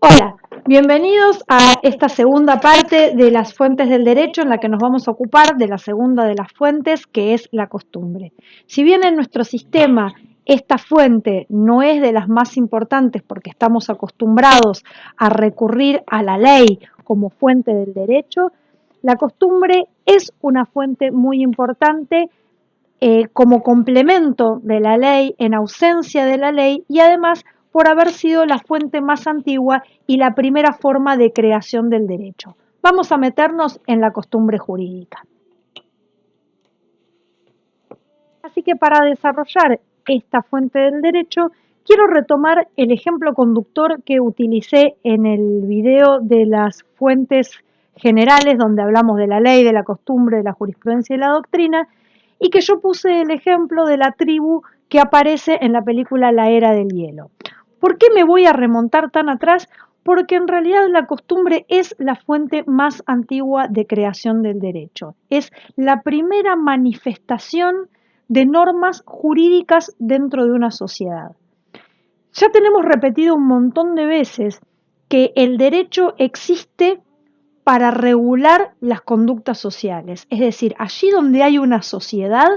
Hola, bienvenidos a esta segunda parte de las fuentes del derecho en la que nos vamos a ocupar de la segunda de las fuentes, que es la costumbre. Si bien en nuestro sistema esta fuente no es de las más importantes porque estamos acostumbrados a recurrir a la ley como fuente del derecho, la costumbre es una fuente muy importante como complemento de la ley, en ausencia de la ley y además por haber sido la fuente más antigua y la primera forma de creación del derecho. Vamos a meternos en la costumbre jurídica. Así que para desarrollar esta fuente del derecho, quiero retomar el ejemplo conductor que utilicé en el video de las fuentes generales, donde hablamos de la ley, de la costumbre, de la jurisprudencia y la doctrina, y que yo puse el ejemplo de la tribu que aparece en la película La Era del Hielo. ¿Por qué me voy a remontar tan atrás? Porque en realidad la costumbre es la fuente más antigua de creación del derecho. Es la primera manifestación de normas jurídicas dentro de una sociedad. Ya tenemos repetido un montón de veces que el derecho existe para regular las conductas sociales. Es decir, allí donde hay una sociedad,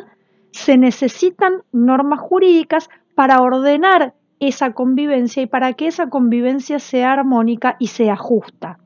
se necesitan normas jurídicas para ordenar esa convivencia y para que esa convivencia sea armónica y sea justa.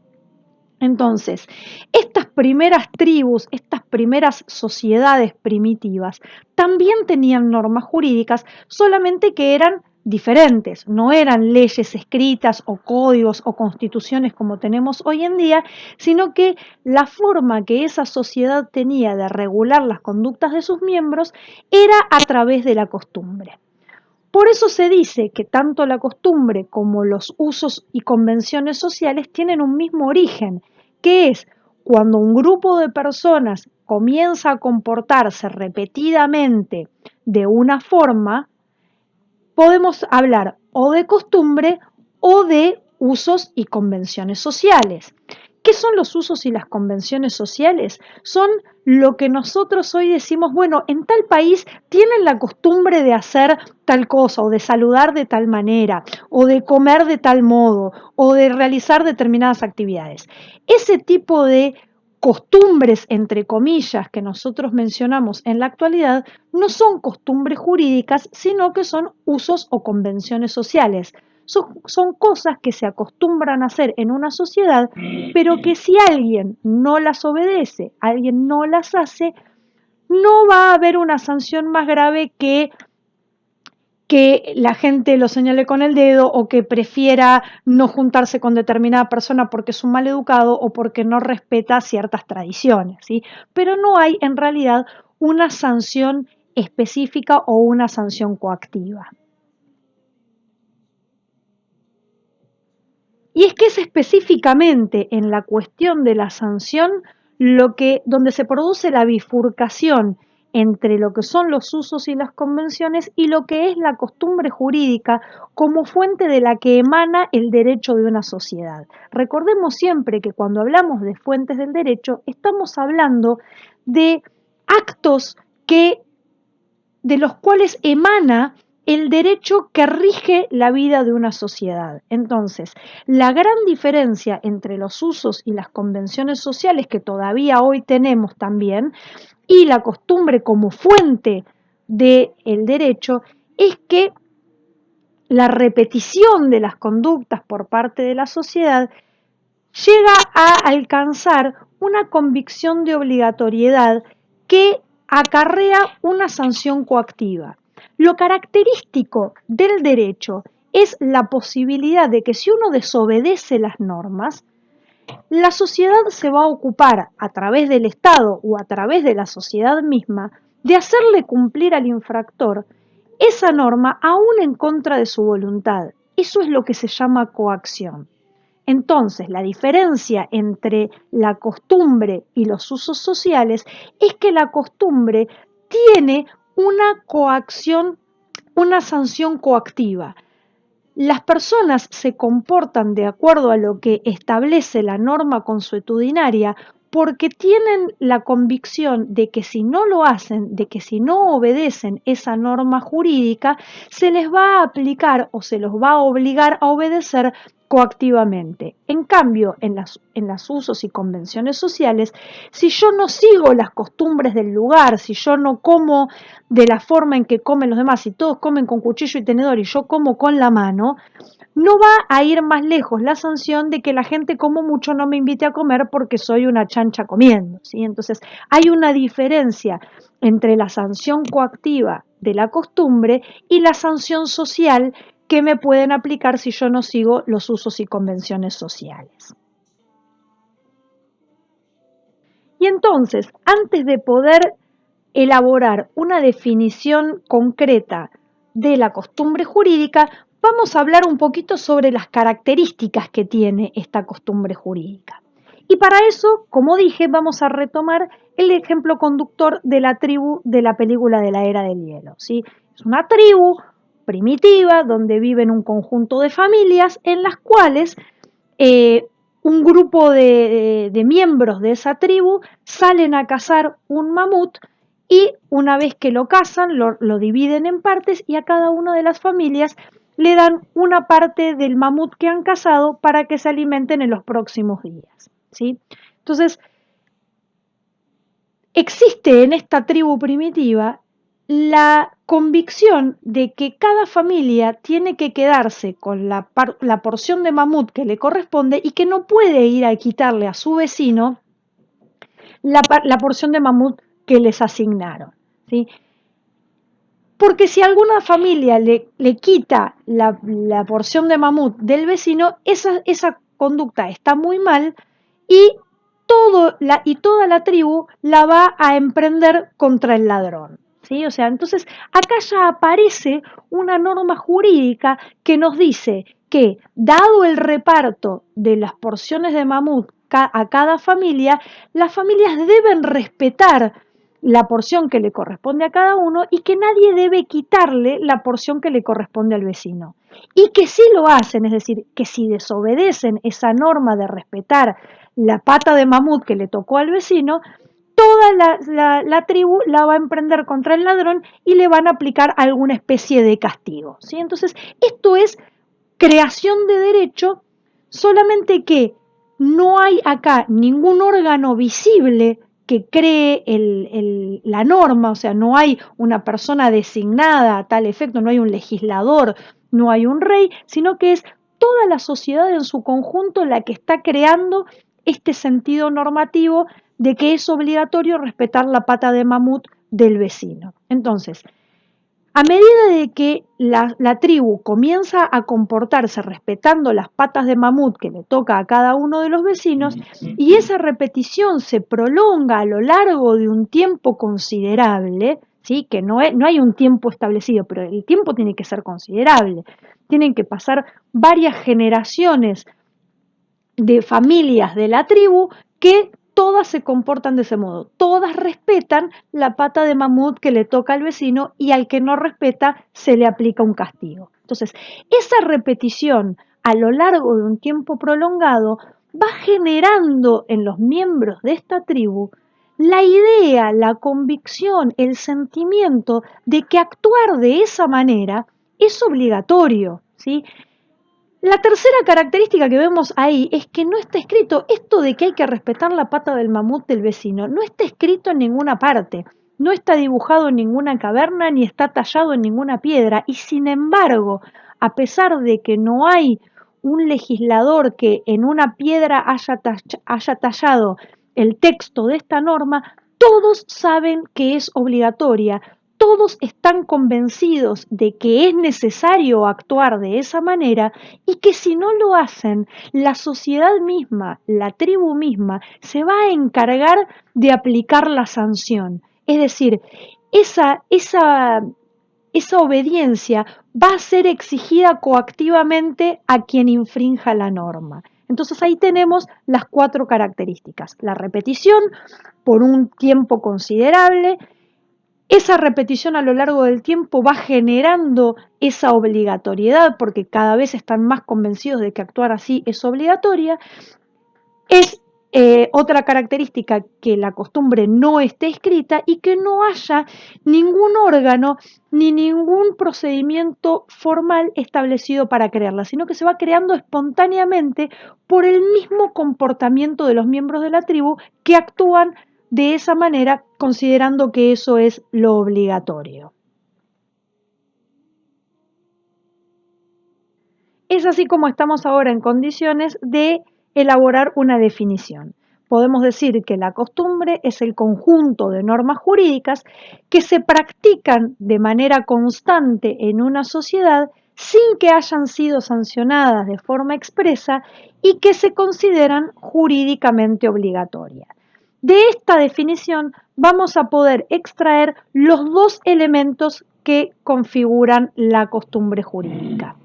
Entonces, estas primeras tribus, estas primeras sociedades primitivas, también tenían normas jurídicas, solamente que eran diferentes, no eran leyes escritas o códigos o constituciones como tenemos hoy en día, sino que la forma que esa sociedad tenía de regular las conductas de sus miembros era a través de la costumbre. Por eso se dice que tanto la costumbre como los usos y convenciones sociales tienen un mismo origen, que es cuando un grupo de personas comienza a comportarse repetidamente de una forma, podemos hablar o de costumbre o de usos y convenciones sociales. ¿Qué son los usos y las convenciones sociales? Son lo que nosotros hoy decimos, bueno, en tal país tienen la costumbre de hacer tal cosa, o de saludar de tal manera, o de comer de tal modo, o de realizar determinadas actividades. Ese tipo de costumbres, entre comillas, que nosotros mencionamos en la actualidad, no son costumbres jurídicas, sino que son usos o convenciones sociales. Son cosas que se acostumbran a hacer en una sociedad, pero que si alguien no las obedece, alguien no las hace, no va a haber una sanción más grave que la gente lo señale con el dedo o que prefiera no juntarse con determinada persona porque es un mal educado o porque no respeta ciertas tradiciones, ¿sí? Pero no hay en realidad una sanción específica o una sanción coactiva. Y es que es específicamente en la cuestión de la sanción donde se produce la bifurcación entre lo que son los usos y las convenciones y lo que es la costumbre jurídica como fuente de la que emana el derecho de una sociedad. Recordemos siempre que cuando hablamos de fuentes del derecho estamos hablando de actos de los cuales emana el derecho que rige la vida de una sociedad. Entonces, la gran diferencia entre los usos y las convenciones sociales que todavía hoy tenemos también y la costumbre como fuente del derecho es que la repetición de las conductas por parte de la sociedad llega a alcanzar una convicción de obligatoriedad que acarrea una sanción coactiva. Lo característico del derecho es la posibilidad de que si uno desobedece las normas, la sociedad se va a ocupar a través del Estado o a través de la sociedad misma de hacerle cumplir al infractor esa norma aún en contra de su voluntad. Eso es lo que se llama coacción. Entonces, la diferencia entre la costumbre y los usos sociales es que la costumbre tiene una coacción, una sanción coactiva. Las personas se comportan de acuerdo a lo que establece la norma consuetudinaria porque tienen la convicción de que si no lo hacen, de que si no obedecen esa norma jurídica, se les va a aplicar o se los va a obligar a obedecer coactivamente. En cambio, en las usos y convenciones sociales, si yo no sigo las costumbres del lugar, si yo no como de la forma en que comen los demás, si todos comen con cuchillo y tenedor y yo como con la mano, no va a ir más lejos la sanción de que la gente como mucho no me invite a comer porque soy una chancha comiendo, ¿sí? Entonces, hay una diferencia entre la sanción coactiva de la costumbre y la sanción social que me pueden aplicar si yo no sigo los usos y convenciones sociales. Y entonces, antes de poder elaborar una definición concreta de la costumbre jurídica, vamos a hablar un poquito sobre las características que tiene esta costumbre jurídica. Y para eso, como dije, vamos a retomar el ejemplo conductor de la tribu de la película de la Era del Hielo, ¿sí? Es una tribu primitiva donde viven un conjunto de familias en las cuales un grupo de miembros de esa tribu salen a cazar un mamut y una vez que lo cazan lo dividen en partes y a cada una de las familias le dan una parte del mamut que han cazado para que se alimenten en los próximos días, ¿sí? Entonces, existe en esta tribu primitiva la convicción de que cada familia tiene que quedarse con la porción de mamut que le corresponde y que no puede ir a quitarle a su vecino la porción de mamut que les asignaron, ¿sí? Porque si alguna familia le quita la porción de mamut del vecino, esa conducta está muy mal y, toda la tribu la va a emprender contra el ladrón, ¿sí? O sea, entonces acá ya aparece una norma jurídica que nos dice que, dado el reparto de las porciones de mamut a cada familia, las familias deben respetar la porción que le corresponde a cada uno y que nadie debe quitarle la porción que le corresponde al vecino. Y que si lo hacen, es decir, que si desobedecen esa norma de respetar la pata de mamut que le tocó al vecino, toda la tribu la va a emprender contra el ladrón y le van a aplicar alguna especie de castigo, ¿sí? Entonces, esto es creación de derecho, solamente que no hay acá ningún órgano visible que cree la norma, o sea, no hay una persona designada a tal efecto, no hay un legislador, no hay un rey, sino que es toda la sociedad en su conjunto la que está creando este sentido normativo de que es obligatorio respetar la pata de mamut del vecino. Entonces, a medida de que la tribu comienza a comportarse respetando las patas de mamut que le toca a cada uno de los vecinos y esa repetición se prolonga a lo largo de un tiempo considerable, ¿sí? Que no hay un tiempo establecido, pero el tiempo tiene que ser considerable. Tienen que pasar varias generaciones de familias de la tribu que todas se comportan de ese modo, todas respetan la pata de mamut que le toca al vecino y al que no respeta se le aplica un castigo. Entonces, esa repetición a lo largo de un tiempo prolongado va generando en los miembros de esta tribu la idea, la convicción, el sentimiento de que actuar de esa manera es obligatorio, ¿sí? La tercera característica que vemos ahí es que no está escrito esto de que hay que respetar la pata del mamut del vecino, no está escrito en ninguna parte, no está dibujado en ninguna caverna ni está tallado en ninguna piedra y sin embargo, a pesar de que no hay un legislador que en una piedra haya tallado el texto de esta norma, todos saben que es obligatoria, todos están convencidos de que es necesario actuar de esa manera y que si no lo hacen, la sociedad misma, la tribu misma, se va a encargar de aplicar la sanción. Es decir, esa obediencia va a ser exigida coactivamente a quien infrinja la norma. Entonces ahí tenemos las 4 características. La repetición por un tiempo considerable, esa repetición a lo largo del tiempo va generando esa obligatoriedad porque cada vez están más convencidos de que actuar así es obligatoria. Es Otra característica, que la costumbre no esté escrita y que no haya ningún órgano ni ningún procedimiento formal establecido para crearla, sino que se va creando espontáneamente por el mismo comportamiento de los miembros de la tribu que actúan de esa manera, considerando que eso es lo obligatorio. Es así como estamos ahora en condiciones de elaborar una definición. Podemos decir que la costumbre es el conjunto de normas jurídicas que se practican de manera constante en una sociedad sin que hayan sido sancionadas de forma expresa y que se consideran jurídicamente obligatorias. De esta definición vamos a poder extraer los dos elementos que configuran la costumbre jurídica.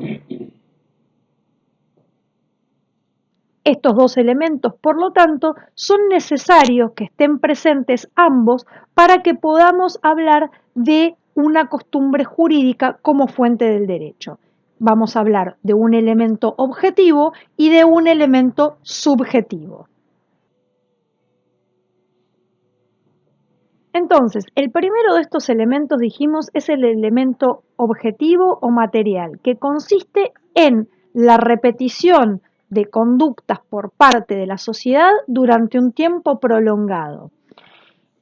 Estos dos elementos, por lo tanto, son necesarios que estén presentes ambos para que podamos hablar de una costumbre jurídica como fuente del derecho. Vamos a hablar de un elemento objetivo y de un elemento subjetivo. Entonces, el primero de estos elementos, dijimos, es el elemento objetivo o material, que consiste en la repetición de conductas por parte de la sociedad durante un tiempo prolongado.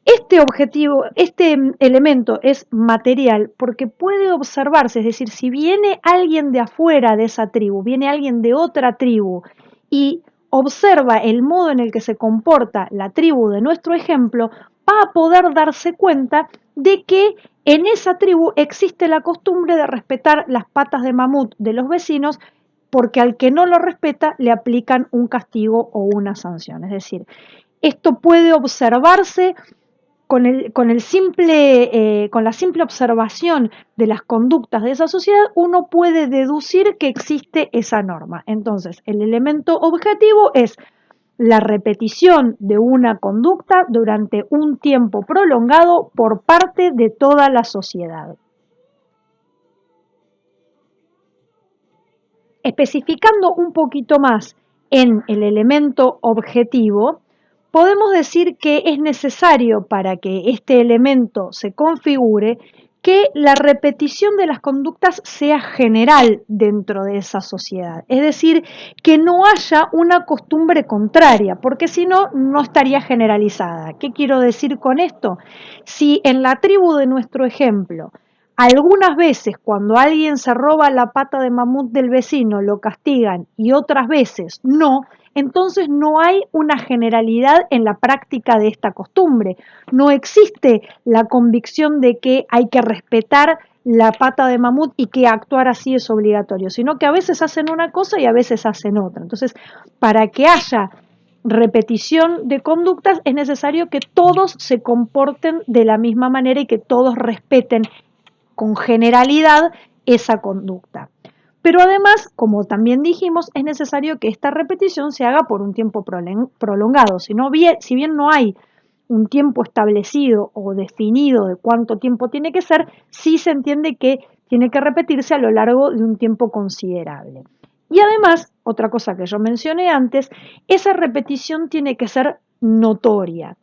Este elemento es material porque puede observarse, es decir, si viene alguien de afuera de esa tribu, viene alguien de otra tribu y observa el modo en el que se comporta la tribu de nuestro ejemplo, va a poder darse cuenta de que en esa tribu existe la costumbre de respetar las patas de mamut de los vecinos, porque al que no lo respeta le aplican un castigo o una sanción. Es decir, esto puede observarse con la simple observación de las conductas de esa sociedad, uno puede deducir que existe esa norma. Entonces, el elemento objetivo es la repetición de una conducta durante un tiempo prolongado por parte de toda la sociedad. Especificando un poquito más en el elemento objetivo, podemos decir que es necesario, para que este elemento se configure, que la repetición de las conductas sea general dentro de esa sociedad. Es decir, que no haya una costumbre contraria, porque si no, no estaría generalizada. ¿Qué quiero decir con esto? Si en la tribu de nuestro ejemplo, algunas veces cuando alguien se roba la pata de mamut del vecino lo castigan y otras veces no, entonces no hay una generalidad en la práctica de esta costumbre. No existe la convicción de que hay que respetar la pata de mamut y que actuar así es obligatorio, sino que a veces hacen una cosa y a veces hacen otra. Entonces, para que haya repetición de conductas es necesario que todos se comporten de la misma manera y que todos respeten con generalidad esa conducta. Pero además, como también dijimos, es necesario que esta repetición se haga por un tiempo prolongado. Si bien no hay un tiempo establecido o definido de cuánto tiempo tiene que ser, sí se entiende que tiene que repetirse a lo largo de un tiempo considerable. Y además, otra cosa que yo mencioné antes, esa repetición tiene que ser notoria.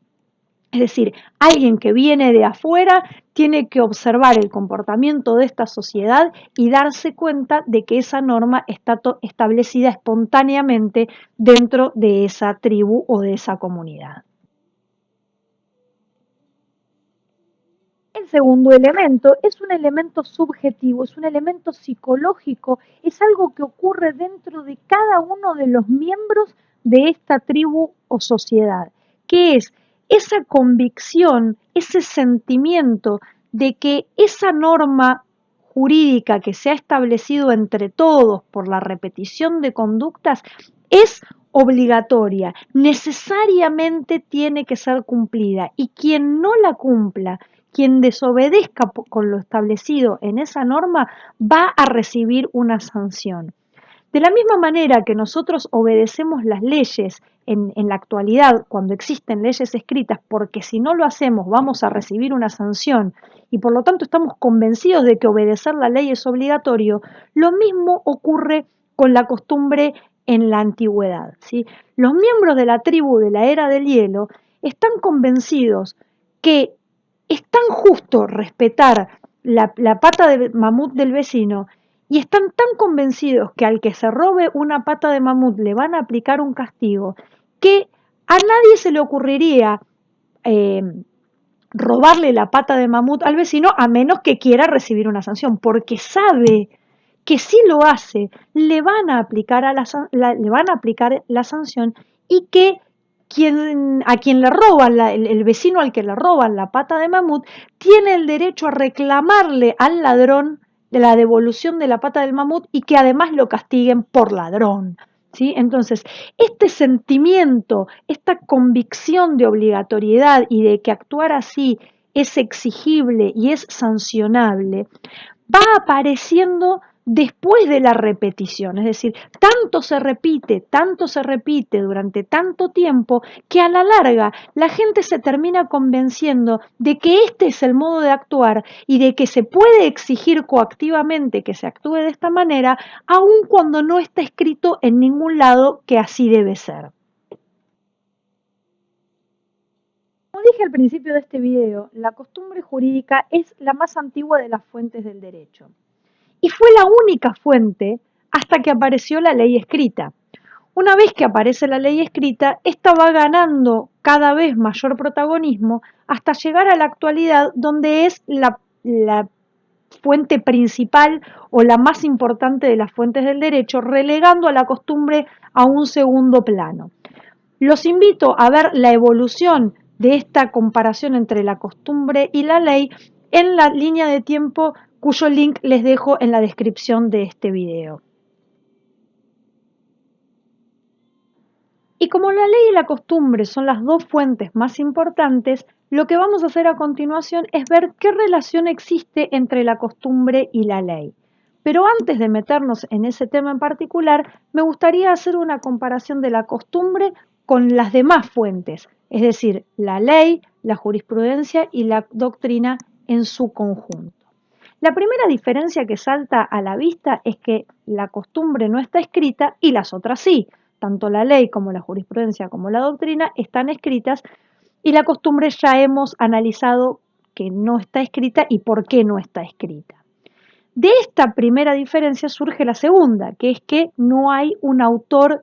Es decir, alguien que viene de afuera tiene que observar el comportamiento de esta sociedad y darse cuenta de que esa norma está establecida espontáneamente dentro de esa tribu o de esa comunidad. El segundo elemento es un elemento subjetivo, es un elemento psicológico, es algo que ocurre dentro de cada uno de los miembros de esta tribu o sociedad, que es esa convicción, ese sentimiento de que esa norma jurídica que se ha establecido entre todos por la repetición de conductas es obligatoria, necesariamente tiene que ser cumplida, y quien no la cumpla, quien desobedezca con lo establecido en esa norma, va a recibir una sanción. De la misma manera que nosotros obedecemos las leyes en la actualidad, cuando existen leyes escritas, porque si no lo hacemos vamos a recibir una sanción y por lo tanto estamos convencidos de que obedecer la ley es obligatorio, lo mismo ocurre con la costumbre en la antigüedad, ¿sí? Los miembros de la tribu de la era del hielo están convencidos que es tan justo respetar la pata de mamut del vecino y están tan convencidos que al que se robe una pata de mamut le van a aplicar un castigo, que a nadie se le ocurriría eh, robarle la pata de mamut al vecino a menos que quiera recibir una sanción, porque sabe que si lo hace le van a aplicar, le van a aplicar la sanción y que a quien le roban, el vecino al que le roban la pata de mamut, tiene el derecho a reclamarle al ladrón de la devolución de la pata del mamut y que además lo castiguen por ladrón. ¿Sí? Entonces, este sentimiento, esta convicción de obligatoriedad y de que actuar así es exigible y es sancionable, va apareciendo después de la repetición, es decir, tanto se repite durante tanto tiempo que a la larga la gente se termina convenciendo de que este es el modo de actuar y de que se puede exigir coactivamente que se actúe de esta manera, aun cuando no está escrito en ningún lado que así debe ser. Como dije al principio de este video, la costumbre jurídica es la más antigua de las fuentes del derecho. Y fue la única fuente hasta que apareció la ley escrita. Una vez que aparece la ley escrita, esta va ganando cada vez mayor protagonismo hasta llegar a la actualidad, donde es la fuente principal o la más importante de las fuentes del derecho, relegando a la costumbre a un segundo plano. Los invito a ver la evolución de esta comparación entre la costumbre y la ley en la línea de tiempo cuyo link les dejo en la descripción de este video. Y como la ley y la costumbre son las dos fuentes más importantes, lo que vamos a hacer a continuación es ver qué relación existe entre la costumbre y la ley. Pero antes de meternos en ese tema en particular, me gustaría hacer una comparación de la costumbre con las demás fuentes, es decir, la ley, la jurisprudencia y la doctrina en su conjunto. La primera diferencia que salta a la vista es que la costumbre no está escrita y las otras sí. Tanto la ley como la jurisprudencia como la doctrina están escritas y la costumbre ya hemos analizado que no está escrita y por qué no está escrita. De esta primera diferencia surge la segunda, que es que no hay un autor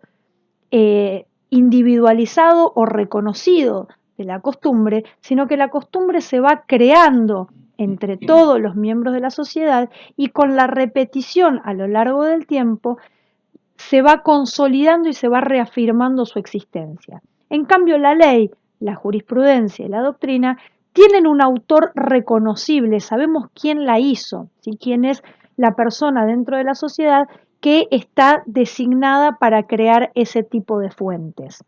individualizado o reconocido de la costumbre, sino que la costumbre se va creando entre todos los miembros de la sociedad y con la repetición a lo largo del tiempo se va consolidando y se va reafirmando su existencia. En cambio, la ley, la jurisprudencia y la doctrina tienen un autor reconocible, sabemos quién la hizo, ¿sí? Quién es la persona dentro de la sociedad que está designada para crear ese tipo de fuentes.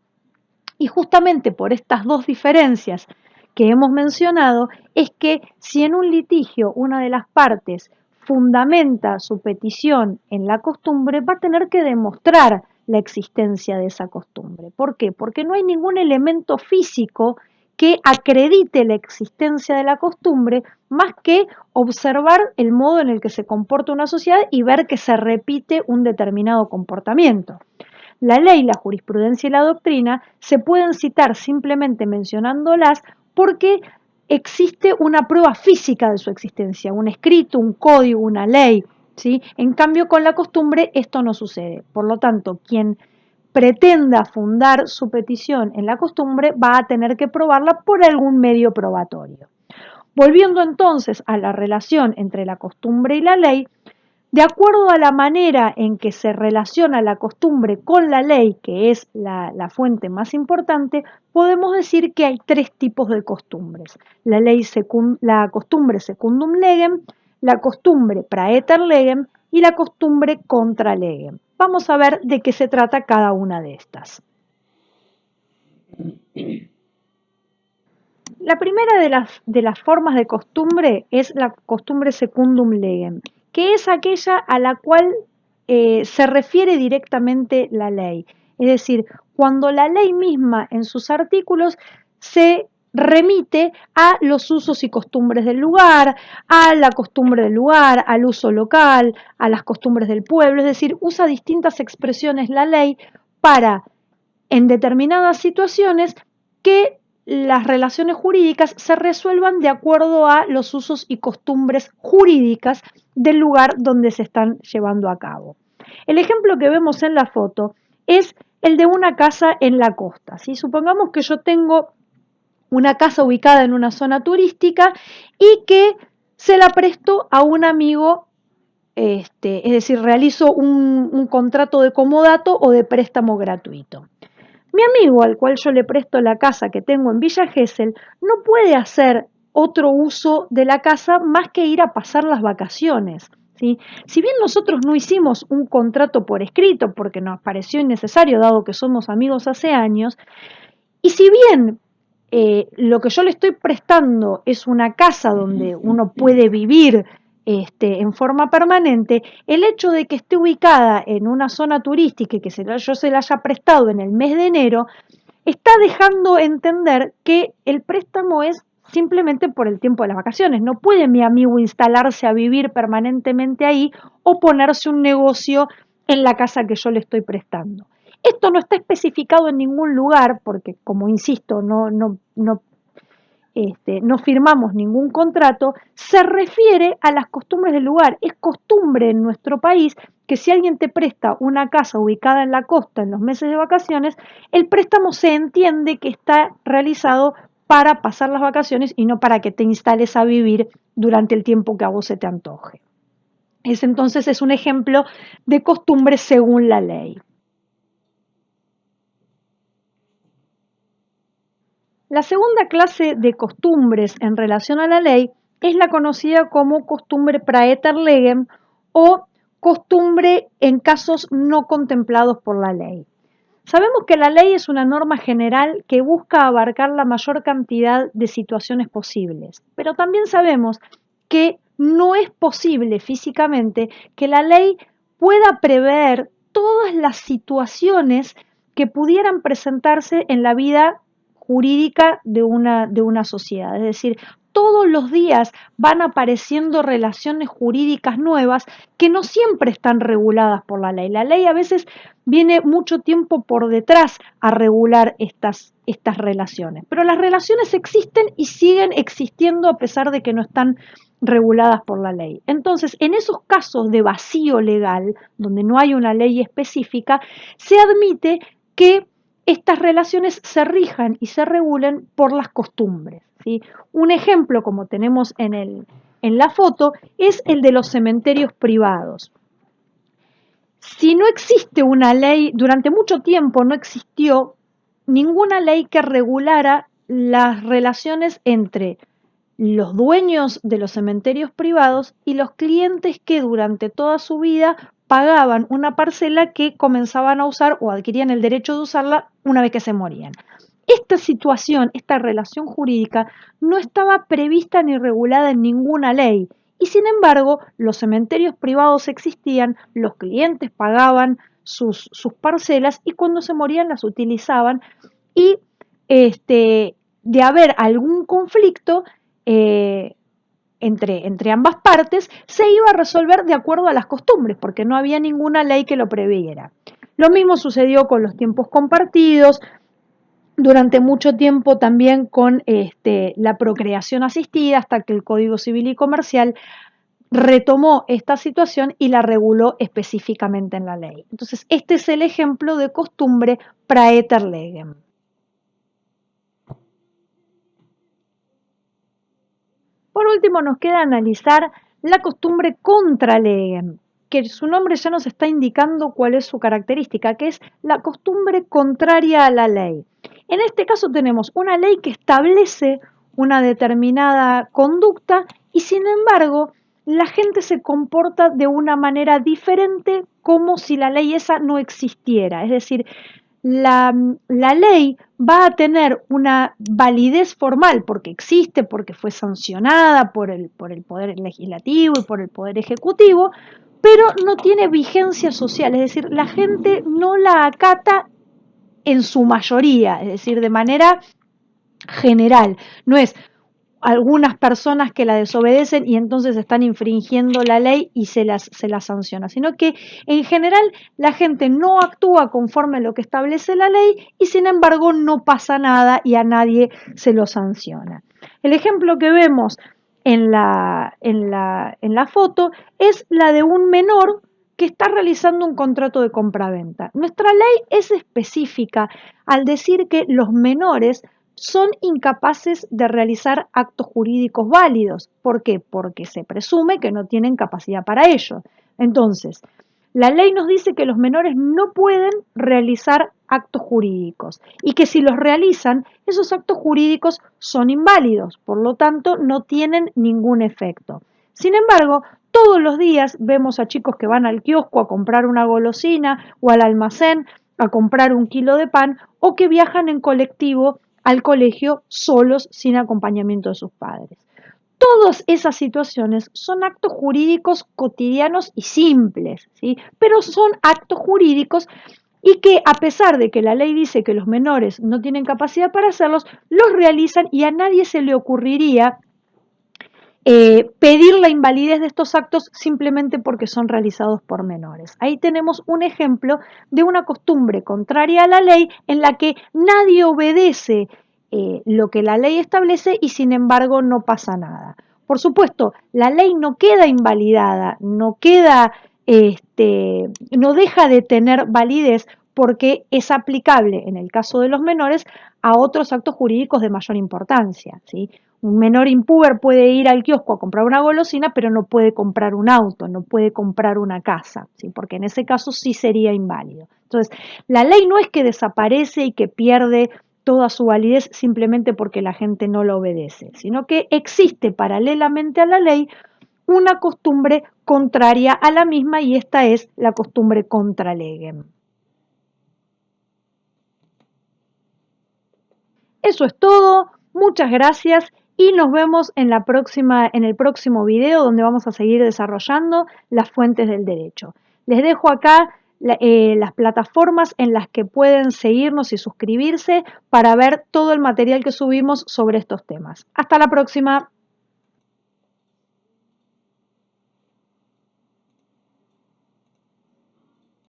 Y justamente por estas dos diferencias que hemos mencionado, es que si en un litigio una de las partes fundamenta su petición en la costumbre, va a tener que demostrar la existencia de esa costumbre. ¿Por qué? Porque no hay ningún elemento físico que acredite la existencia de la costumbre más que observar el modo en el que se comporta una sociedad y ver que se repite un determinado comportamiento. La ley, la jurisprudencia y la doctrina se pueden citar simplemente mencionándolas porque existe una prueba física de su existencia, un escrito, un código, una ley, ¿sí? En cambio, con la costumbre esto no sucede. Por lo tanto, quien pretenda fundar su petición en la costumbre va a tener que probarla por algún medio probatorio. Volviendo entonces a la relación entre la costumbre y la ley, de acuerdo a la manera en que se relaciona la costumbre con la ley, que es la fuente más importante, podemos decir que hay tres tipos de costumbres. La costumbre secundum legem, la costumbre praeter legem y la costumbre contra legem. Vamos a ver de qué se trata cada una de estas. La primera de las formas de costumbre es la costumbre secundum legem, que es aquella a la cual se refiere directamente la ley. Es decir, cuando la ley misma en sus artículos se remite a los usos y costumbres del lugar, a la costumbre del lugar, al uso local, a las costumbres del pueblo, es decir, usa distintas expresiones la ley para, en determinadas situaciones, que las relaciones jurídicas se resuelvan de acuerdo a los usos y costumbres jurídicas del lugar donde se están llevando a cabo. El ejemplo que vemos en la foto es el de una casa en la costa. ¿Sí? Supongamos que yo tengo una casa ubicada en una zona turística y que se la presto a un amigo, es decir, realizo un contrato de comodato o de préstamo gratuito. Mi amigo al cual yo le presto la casa que tengo en Villa Gesell no puede hacer otro uso de la casa más que ir a pasar las vacaciones. ¿Sí? Si bien nosotros no hicimos un contrato por escrito porque nos pareció innecesario dado que somos amigos hace años, y si bien lo que yo le estoy prestando es una casa donde uno puede vivir en forma permanente, el hecho de que esté ubicada en una zona turística y que yo se la haya prestado en el mes de enero, está dejando entender que el préstamo es simplemente por el tiempo de las vacaciones. No puede mi amigo instalarse a vivir permanentemente ahí o ponerse un negocio en la casa que yo le estoy prestando. Esto no está especificado en ningún lugar porque, como insisto, no firmamos ningún contrato, se refiere a las costumbres del lugar. Es costumbre en nuestro país que si alguien te presta una casa ubicada en la costa en los meses de vacaciones, el préstamo se entiende que está realizado para pasar las vacaciones y no para que te instales a vivir durante el tiempo que a vos se te antoje. Entonces es un ejemplo de costumbre según la ley. La segunda clase de costumbres en relación a la ley es la conocida como costumbre praeter legem o costumbre en casos no contemplados por la ley. Sabemos que la ley es una norma general que busca abarcar la mayor cantidad de situaciones posibles, pero también sabemos que no es posible físicamente que la ley pueda prever todas las situaciones que pudieran presentarse en la vida jurídica de una sociedad. Es decir, todos los días van apareciendo relaciones jurídicas nuevas que no siempre están reguladas por la ley. La ley a veces viene mucho tiempo por detrás a regular estas relaciones, pero las relaciones existen y siguen existiendo a pesar de que no están reguladas por la ley. Entonces, en esos casos de vacío legal, donde no hay una ley específica, se admite que estas relaciones se rijan y se regulen por las costumbres. ¿Sí? Un ejemplo, como tenemos en la foto, es el de los cementerios privados. Si no existe una ley, durante mucho tiempo no existió ninguna ley que regulara las relaciones entre los dueños de los cementerios privados y los clientes que durante toda su vida pagaban una parcela que comenzaban a usar o adquirían el derecho de usarla una vez que se morían. Esta situación, esta relación jurídica, no estaba prevista ni regulada en ninguna ley y sin embargo los cementerios privados existían, los clientes pagaban sus parcelas y cuando se morían las utilizaban y de haber algún conflicto entre ambas partes, se iba a resolver de acuerdo a las costumbres, porque no había ninguna ley que lo previera. Lo mismo sucedió con los tiempos compartidos, durante mucho tiempo también con la procreación asistida, hasta que el Código Civil y Comercial retomó esta situación y la reguló específicamente en la ley. Entonces, este es el ejemplo de costumbre praeter legem. Por último, nos queda analizar la costumbre contra legem, que su nombre ya nos está indicando cuál es su característica, que es la costumbre contraria a la ley. En este caso tenemos una ley que establece una determinada conducta y sin embargo la gente se comporta de una manera diferente como si la ley esa no existiera. Es decir, la ley va a tener una validez formal porque existe, porque fue sancionada por el Poder Legislativo y por el Poder Ejecutivo, pero no tiene vigencia social, es decir, la gente no la acata en su mayoría, es decir, de manera general, no es algunas personas que la desobedecen y entonces están infringiendo la ley y se las sanciona, sino que en general la gente no actúa conforme a lo que establece la ley y sin embargo no pasa nada y a nadie se lo sanciona. El ejemplo que vemos en la foto es la de un menor que está realizando un contrato de compraventa. Nuestra ley es específica al decir que los menores son incapaces de realizar actos jurídicos válidos. ¿Por qué? Porque se presume que no tienen capacidad para ello. Entonces, la ley nos dice que los menores no pueden realizar actos jurídicos y que si los realizan, esos actos jurídicos son inválidos, por lo tanto no tienen ningún efecto. Sin embargo, todos los días vemos a chicos que van al kiosco a comprar una golosina o al almacén a comprar un kilo de pan o que viajan en colectivo al colegio solos sin acompañamiento de sus padres. Todas esas situaciones son actos jurídicos cotidianos y simples, ¿sí? Pero son actos jurídicos y que a pesar de que la ley dice que los menores no tienen capacidad para hacerlos, los realizan y a nadie se le ocurriría pedir la invalidez de estos actos simplemente porque son realizados por menores. Ahí tenemos un ejemplo de una costumbre contraria a la ley en la que nadie obedece lo que la ley establece y sin embargo no pasa nada. Por supuesto, la ley no queda invalidada, no deja de tener validez porque es aplicable en el caso de los menores a otros actos jurídicos de mayor importancia, ¿sí? Un menor impúber puede ir al kiosco a comprar una golosina, pero no puede comprar un auto, no puede comprar una casa, ¿sí? Porque en ese caso sí sería inválido. Entonces, la ley no es que desaparece y que pierde toda su validez simplemente porque la gente no la obedece, sino que existe paralelamente a la ley una costumbre contraria a la misma y esta es la costumbre contra legem. Eso es todo, muchas gracias y nos vemos en en el próximo video donde vamos a seguir desarrollando las fuentes del derecho. Les dejo acá las plataformas en las que pueden seguirnos y suscribirse para ver todo el material que subimos sobre estos temas. Hasta la próxima.